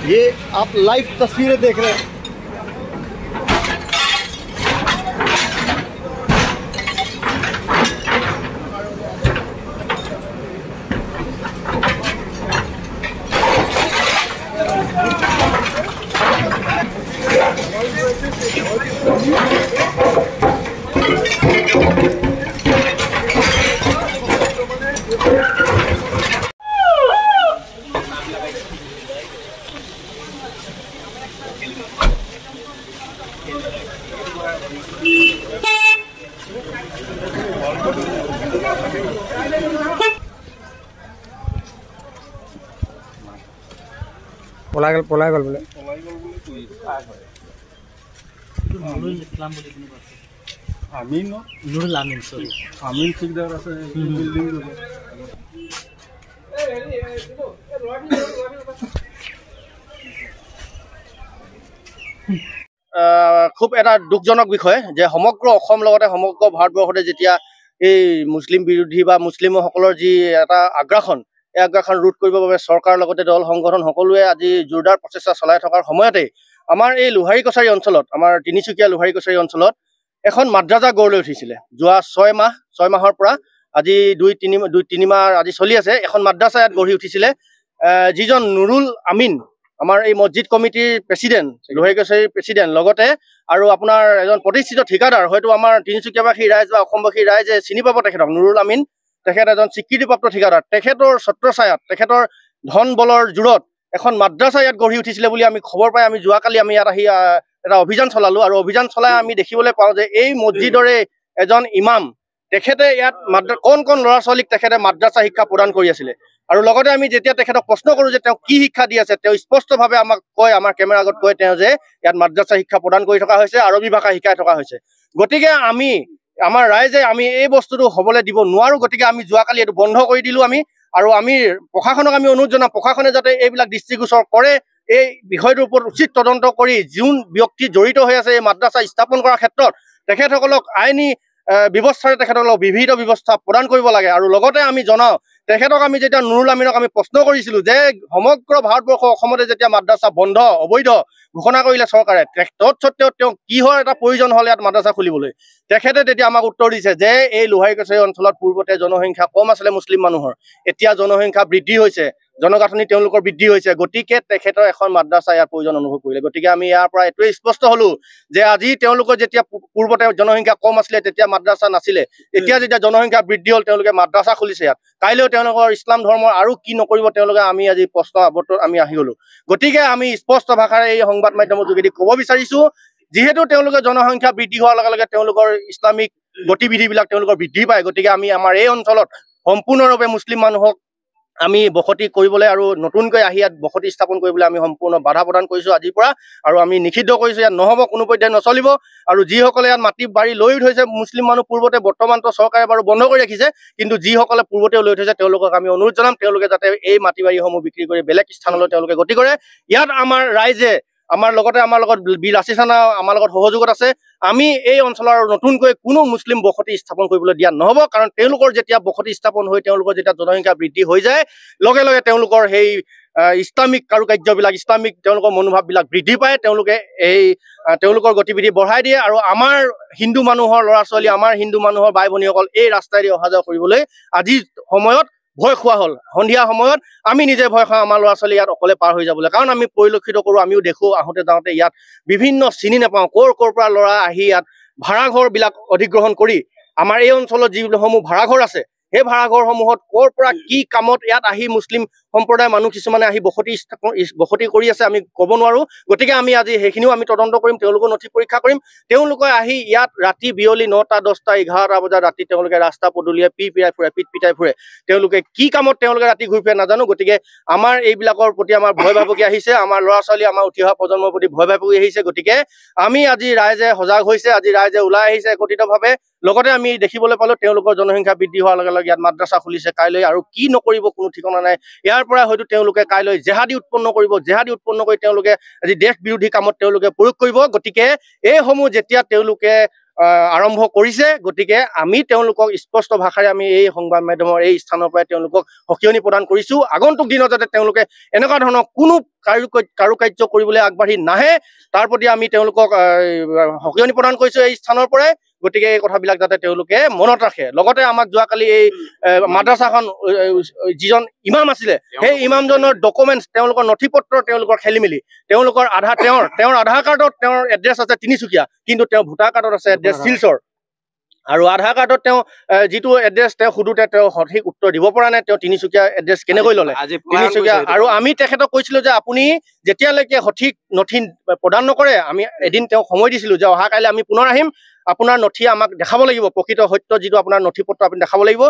ये आप लाइव तस्वीरें देख रहे हैं। পলাই গল বোলে আমিন নুরুল আমিন সরি আমিন ঠিকদার আছে বিল্ডিং খুব এটা দুখজনক বিষয় যে সমগ্ৰ অসম লগতে সমগ্ৰ ভাৰতবৰ্ষতে যেতিয়া এই মুছলিম বিৰোধী বা মুছলিমসকলৰ যি এটা আগ্ৰাসন এই আগ্ৰাসন ৰোধ কৰিবৰ বাবে চৰকাৰৰ লগতে দল সংগঠন সকলোৱে আজি জোৰদাৰ প্ৰচেষ্টা চলাই থকাৰ সময়তে আমাৰ এই লোহাৰী কছাৰী অঞ্চলত আমাৰ তিনিচুকীয়া লোহাৰী কছাৰী অঞ্চলত এখন মাদ্ৰাজা গঢ় লৈ উঠিছিলে। যোৱা 6 মাহৰ পৰা আজি 2-3 মাহ আজি চলি আছে। এখন মাদ্ৰাজা ইয়াত গঢ়ি উঠিছিলে। যিজন নুৰুল আমিন আমাৰ এই মছজিদ কমিটিৰ প্ৰেচিডেণ্ট লোহাৰী কছাৰীৰ প্ৰেচিডেণ্ট লগতে আৰু আপোনাৰ এজন প্ৰতিষ্ঠিত ঠিকাদাৰ, হয়তো আমাৰ তিনিচুকীয়াবাসী ৰাইজ বা অসমবাসী ৰাইজে চিনি পাব তেখেতক। নুৰুল আমিন তেখেত এজন স্বীকৃতিপ্ৰাপ্ত ঠিকাদাৰ। তেখেতৰ ছত্ৰছায়াত তেখেতৰ ধন বলৰ জোৰত এখন মাদ্ৰাজা ইয়াত গঢ়ি উঠিছিলে বুলি আমি খবৰ পাই আমি যোৱাকালি আমি ইয়াত আহি এটা অভিযান চলালো আৰু অভিযান চলাই আমি দেখিবলৈ পাওঁ যে এই মছজিদৰে এজন ইমাম তেখেতে ইয়াত কোন ল'ৰা ছোৱালীক তেখেতে মাদ্ৰাজা শিক্ষা প্ৰদান কৰি আছিলে। আৰু লগতে আমি যেতিয়া তেখেতক প্ৰশ্ন কৰোঁ যে তেওঁ কি শিক্ষা দি আছে, তেওঁ স্পষ্টভাৱে আমাক কয়, আমাৰ কেমেৰাৰ আগত কয় তেওঁ যে ইয়াত মাদ্ৰাজা শিক্ষা প্ৰদান কৰি থকা হৈছে, আৰবী ভাষা শিকাই থকা হৈছে। গতিকে আমাৰ ৰাইজে আমি এই বস্তুটো হ'বলৈ দিব নোৱাৰোঁ। গতিকে আমি যোৱাকালি এইটো বন্ধ কৰি দিলোঁ আৰু আমি প্ৰশাসনক আমি অনুৰোধ জনাওঁ প্ৰশাসনে যাতে এইবিলাক দৃষ্টিগোচৰ কৰে, এই বিষয়টোৰ ওপৰত উচিত তদন্ত কৰি যোন ব্যক্তি জড়িত হৈ আছে এই মাদ্ৰাজা স্থাপন কৰাৰ ক্ষেত্ৰত তেখেতসকলক আইনী ব্যৱস্থাৰে তেখেতসকলক বিবিধ ব্যৱস্থা প্ৰদান কৰিব লাগে। আৰু লগতে আমি জনাওঁ তেখেতক আমি যেতিয়া নুৰুল আমিনক আমি প্ৰশ্ন কৰিছিলোঁ যে সমগ্ৰ ভাৰতবৰ্ষ অসমতে যেতিয়া মাদ্ৰাজা বন্ধ অবৈধ ঘোষণা কৰিলে চৰকাৰে, তৎসত্ত্বেও তেওঁ কিহৰ এটা প্ৰয়োজন হ'ল ইয়াত মাদ্ৰাজা খুলিবলৈ, তেখেতে তেতিয়া আমাক উত্তৰ দিছে যে এই লোহাৰী কছাৰী অঞ্চলত পূৰ্বতে জনসংখ্যা কম আছিলে মুছলিম মানুহৰ, এতিয়া জনসংখ্যা বৃদ্ধি হৈছে, জনগাঁথনি তেওঁলোকৰ বৃদ্ধি হৈছে, গতিকে তেখেতৰ এখন মাদ্ৰাজা ইয়াৰ প্ৰয়োজন অনুভৱ কৰিলে। গতিকে আমি ইয়াৰ পৰা এইটোৱে স্পষ্ট হলো যে আজি তেওঁলোকৰ যেতিয়া পূৰ্বতে জনসংখ্যা কম আছিলে তেতিয়া মাদ্ৰাজা নাছিলে, এতিয়া যেতিয়া জনসংখ্যা বৃদ্ধি হ'ল তেওঁলোকে মাদ্ৰাজা খুলিছে ইয়াত। কাইলৈও তেওঁলোকৰ ইছলাম ধৰ্মৰ আৰু কি নকৰিব তেওঁলোকে আমি আজি প্ৰশ্ন আৱৰ্তন আমি আহি গলো। গতিকে আমি স্পষ্ট ভাষাৰে এই সংবাদ মাধ্যমৰ যোগেদি ক'ব বিচাৰিছো, যিহেতু তেওঁলোকে জনসংখ্যা বৃদ্ধি হোৱাৰ লগে লগে তেওঁলোকৰ ইছলামিক গতিবিধিবিলাক তেওঁলোকৰ বৃদ্ধি পায়। গতিকে আমি আমাৰ এই অঞ্চলত সম্পূৰ্ণৰূপে মুছলিম মানুহক আমি বসতি কৰিবলৈ আৰু নতুনকৈ আহি ইয়াত বসতি স্থাপন কৰিবলৈ আমি সম্পূৰ্ণ বাধা প্ৰদান কৰিছোঁ আজিৰ পৰা, আৰু আমি নিষিদ্ধ কৰিছোঁ ইয়াত নহ'ব, কোনো পধ্যে নচলিব। আৰু যিসকলে ইয়াত মাটি বাৰী লৈ থৈছে মুছলিম মানুহ পূৰ্বতে, বৰ্তমানতো চৰকাৰে বাৰু বন্ধ কৰি ৰাখিছে, কিন্তু যিসকলে পূৰ্বতেও লৈ থৈছে তেওঁলোকক আমি অনুৰোধ জনাম তেওঁলোকে যাতে এই মাটি বাৰীসমূহ বিক্ৰী কৰি বেলেগ স্থানলৈ তেওঁলোকে গতি কৰে। ইয়াত আমাৰ ৰাইজে আমাৰ লগত বীৰ আছিছ ৰাণা আমাৰ লগত সহযোগত আছে। আমি এই অঞ্চলৰ নতুনকৈ কোনো মুছলিম বসতি স্থাপন কৰিবলৈ দিয়া নহ'ব, কাৰণ তেওঁলোকৰ যেতিয়া বসতি স্থাপন হৈ তেওঁলোকৰ যেতিয়া জনসংখ্যা বৃদ্ধি হৈ যায়, লগে লগে তেওঁলোকৰ সেই ইছলামিক কাৰুকাৰ্যবিলাক, ইছলামিক তেওঁলোকৰ মনোভাৱবিলাক বৃদ্ধি পায়, তেওঁলোকৰ গতিবিধি বঢ়াই দিয়ে, আৰু আমাৰ হিন্দু মানুহৰ ল'ৰা ছোৱালী, আমাৰ হিন্দু মানুহৰ বাই ভনীসকল এই ৰাস্তাইদি অহা যোৱা কৰিবলৈ আজিৰ সময়ত ভয় খোৱা হ'ল। সন্ধিয়া সময়ত আমি নিজে ভয় খাওঁ আমাৰ ল'ৰা ছোৱালী ইয়াত অকলে পাৰ হৈ যাবলৈ, কাৰণ আমি পৰিলক্ষিত কৰোঁ, আমিও দেখোঁ আহোঁতে যাওঁতে ইয়াত বিভিন্ন চিনি নাপাওঁ ক'ৰ পৰা ল'ৰা আহি ইয়াত ভাড়াঘৰবিলাক অধিগ্ৰহণ কৰি আমাৰ এই অঞ্চলত যিসমূহ ভাড়াঘৰ আছে, সেই ভাড়াঘৰসমূহত ক'ৰ পৰা কি কামত ইয়াত আহি মুছলিম সম্প্ৰদায়ৰ মানুহ কিছুমানে আহি বসতি কৰি আছে আমি ক'ব নোৱাৰোঁ। গতিকে আমি আজি সেইখিনিও আমি তদন্ত কৰিম, তেওঁলোকৰ নথি পৰীক্ষা কৰিম। তেওঁলোকে আহি ইয়াত ৰাতি বিয়লি 9টা 10টা 11টা বজাত ৰাতি তেওঁলোকে ৰাস্তা পদূলিয়ে পিট পিটাই ফুৰে। তেওঁলোকে কি কামত তেওঁলোকে ৰাতি ঘূৰি ফুৰে নাজানো। গতিকে আমাৰ এইবিলাকৰ প্ৰতি আমাৰ ভয় ভাবুকি আহিছে, আমাৰ ল'ৰা ছোৱালী, আমাৰ উঠি অহা প্ৰজন্মৰ প্ৰতি ভয় ভাবুকি আহিছে। গতিকে আমি আজি ৰাইজে সজাগ হৈছে, আজি ৰাইজে ওলাই আহিছে একত্ৰিতভাৱে। লগতে আমি দেখিবলৈ পালোঁ তেওঁলোকৰ জনসংখ্যা বৃদ্ধি হোৱাৰ লগে লগে ইয়াত মাদ্ৰাছা খুলিছে কাইলৈ, আৰু কি নকৰিব কোনো ঠিকনা নাই। ইয়াৰ পৰা হয়তো তেওঁলোকে কাইলৈ জেহাদী উৎপন্ন কৰিব, জেহাদী উৎপন্ন কৰি তেওঁলোকে আজি দেশ বিৰোধী কামত তেওঁলোকে প্ৰয়োগ কৰিব। গতিকে এইসমূহ যেতিয়া তেওঁলোকে আৰম্ভ কৰিছে, গতিকে আমি তেওঁলোকক স্পষ্ট ভাষাৰে আমি এই সংবাদ মাধ্যমৰ এই স্থানৰ পৰাই তেওঁলোকক সকিয়নি প্ৰদান কৰিছোঁ। আগন্তুক দিনত যাতে তেওঁলোকে এনেকুৱা ধৰণৰ কোনো কাৰুকাৰ্য কৰিবলৈ আগবাঢ়ি নাহে, তাৰ প্ৰতি আমি তেওঁলোকক সকিয়নি প্ৰদান কৰিছোঁ এই স্থানৰ পৰাই। গতিকে এই কথাবিলাক যাতে তেওঁলোকে মনত ৰাখে। লগতে আমাক যোৱাকালি এই মাদ্ৰাছাখন যিজন ইমাম আছিলে, সেই ইমামজনৰ ডকুমেণ্টছ, তেওঁলোকৰ নথি পত্ৰ তেওঁলোকৰ খেলি মেলি, তেওঁৰ আধাৰ কাৰ্ডত তেওঁৰ এড্ৰেছ আছে তিনিচুকীয়া, কিন্তু তেওঁৰ ভোটাৰ কাৰ্ডত আছে এড্ৰেছ শিলচৰ। আৰু আধাৰ কাৰ্ডত তেওঁ যিটো এড্ৰেছ তেওঁ সোধোতে তেওঁ সঠিক উত্তৰ দিব পৰা নাই, তেওঁ তিনিচুকীয়া এড্ৰেছ কেনেকৈ ল'লে তিনিচুকীয়া। আৰু আমি তেখেতক কৈছিলোঁ যে আপুনি যেতিয়ালৈকে সঠিক নথি প্ৰদান নকৰে, আমি এদিন তেওঁক সময় দিছিলোঁ যে অহা কাইলৈ আমি পুনৰ আহিম, আপোনাৰ নথি আমাক দেখাব লাগিব, প্ৰকৃত সত্য যিটো আপোনাৰ নথি পত্ৰ আপুনি দেখাব লাগিব।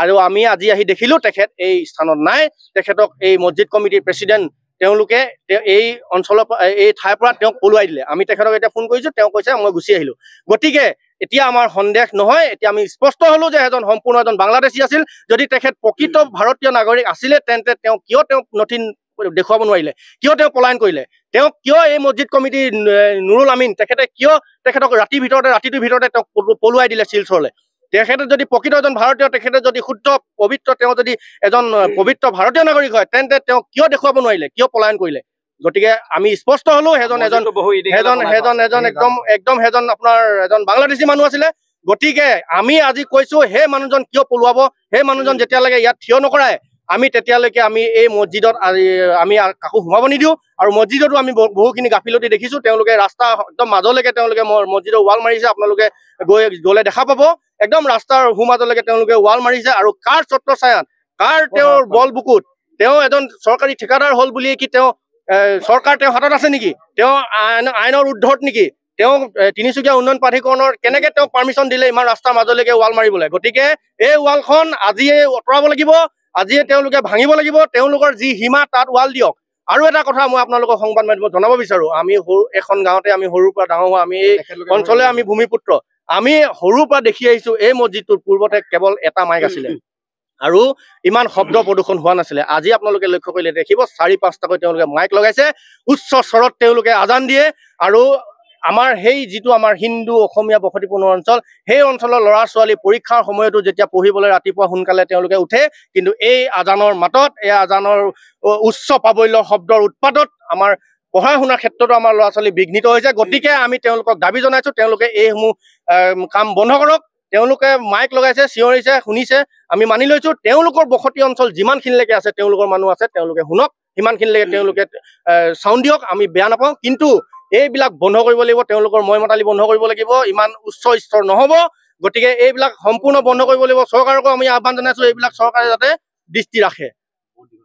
আৰু আমি আজি আহি দেখিলোঁ তেখেত এই স্থানত নাই। তেখেতক এই মছজিদ কমিটিৰ প্ৰেচিডেণ্ট তেওঁলোকে এই অঞ্চলৰ এই ঠাইৰ পৰা তেওঁক পলুৱাই দিলে। আমি তেখেতক এতিয়া ফোন কৰিছোঁ, তেওঁ কৈছে মই গুচি আহিলোঁ। গতিকে এতিয়া আমাৰ সন্দেহ নহয়, এতিয়া আমি স্পষ্ট হ'লোঁ যে সম্পূৰ্ণ এজন বাংলাদেশী আছিল। যদি তেখেত প্ৰকৃত ভাৰতীয় নাগৰিক আছিলে, তেন্তে তেওঁ কিয় নথি দেখুৱাব নোৱাৰিলে, কিয় তেওঁ পলায়ন কৰিলে, তেওঁ কিয় এই মছজিদ কমিটিৰ নুৰুল আমিন তেখেতক ৰাতিটোৰ ভিতৰতে তেওঁক পলুৱাই দিলে শিলচৰলৈ। তেখেতে যদি প্ৰকৃত এজন ভাৰতীয়, তেখেতে যদি শুদ্ধ পবিত্ৰ, তেওঁ যদি এজন পবিত্ৰ ভাৰতীয় নাগৰিক হয়, তেন্তে তেওঁ কিয় দেখুৱাব নোৱাৰিলে, কিয় পলায়ন কৰিলে। গতিকে আমি স্পষ্ট হ'লোঁ এজন আপোনাৰ এজন বাংলাদেশী মানুহ আছিলে। গতিকে আমি আজি কৈছোঁ, সেই মানুহজন কিয় পলুৱাব, সেই মানুহজন যেতিয়ালৈকে ইয়াত থিয় নকৰায় তেতিয়ালৈকে আমি এই মছজিদত আমি কাকো সোমাব নিদিওঁ। আৰু মছজিদতো আমি বহুখিনি গাফিলতি দেখিছোঁ। তেওঁলোকে ৰাস্তা একদম মাজলৈকে তেওঁলোকে মছজিদৰ ৱাল মাৰিছে, আপোনালোকে গ'লে দেখা পাব। একদম ৰাস্তাৰ মাজলৈকে তেওঁলোকে ৱাল মাৰিছে। আৰু কাৰ ছত্ৰ ছায়াত, কাৰ তেওঁৰ বল বুকুত, তেওঁ এজন চৰকাৰী ঠিকাদাৰ হ'ল বুলিয়ে কি তেওঁ চৰকাৰ তেওঁৰ হাতত আছে নেকি, তেওঁ আইনৰ উৰ্ধত নেকি, তেওঁ তিনিচুকীয়া উন্নয়ন প্ৰাধিকৰণৰ কেনেকৈ তেওঁক পাৰ্মিশ্যন দিলে ইমান ৰাস্তাৰ মাজলৈকে ৱাল মাৰিবলৈ। গতিকে এই ৱালখন আজিয়ে আঁতৰাব লাগিব, আজিয়ে তেওঁলোকে ভাঙিব লাগিব। তেওঁলোকৰ যি সীমা তাত ৱাল দিয়ক। আৰু এটা কথা মই আপোনালোকক সংবাদ মাধ্যমত জনাব বিচাৰোঁ, আমি এখন গাঁৱতে আমি সৰুৰ পৰা ডাঙৰ হোৱা, আমি এই অঞ্চললৈ আমি ভূমিপুত্ৰ। আমি সৰুৰ পৰা দেখি আহিছোঁ এই মছজিদটোৰ পূৰ্বতে কেৱল এটা মাইক আছিলে আৰু ইমান শব্দ প্ৰদূষণ হোৱা নাছিলে। আজি আপোনালোকে লক্ষ্য কৰিলে দেখিব 4-5টাকৈ তেওঁলোকে মাইক লগাইছে, উচ্চ স্বৰত তেওঁলোকে আজান দিয়ে। আৰু আমাৰ সেই যিটো আমাৰ হিন্দু অসমীয়া বসতিপূৰ্ণ অঞ্চল, সেই অঞ্চলৰ ল'ৰা ছোৱালী পৰীক্ষাৰ সময়তো যেতিয়া পঢ়িবলৈ ৰাতিপুৱা সোনকালে তেওঁলোকে উঠে, কিন্তু এই আজানৰ মাতত, এই আজানৰ উচ্চ প্ৰাবল্যৰ শব্দৰ উৎপাতত আমাৰ পঢ়া শুনাৰ ক্ষেত্ৰতো আমাৰ ল'ৰা ছোৱালী বিঘ্নিত হৈছে। গতিকে আমি তেওঁলোকক দাবী জনাইছোঁ, তেওঁলোকে এইসমূহ কাম বন্ধ কৰক। তেওঁলোকে মাইক লগাইছে, চিঞৰিছে, শুনিছে, আমি মানি লৈছোঁ। তেওঁলোকৰ বসতি অঞ্চল যিমানখিনিলৈকে আছে, তেওঁলোকৰ মানুহ আছে, তেওঁলোকে শুনক, সিমানখিনিলৈকে তেওঁলোকে চাউণ্ড দিয়ক, আমি বেয়া নাপাওঁ। কিন্তু এইবিলাক বন্ধ কৰিব লাগিব, তেওঁলোকৰ মই মতালি বন্ধ কৰিব লাগিব, ইমান উচ্চ স্তৰ নহ'ব। গতিকে এইবিলাক সম্পূৰ্ণ বন্ধ কৰিব লাগিব। চৰকাৰকো আমি আহ্বান জনাইছোঁ, এইবিলাক চৰকাৰে যাতে দৃষ্টি ৰাখে।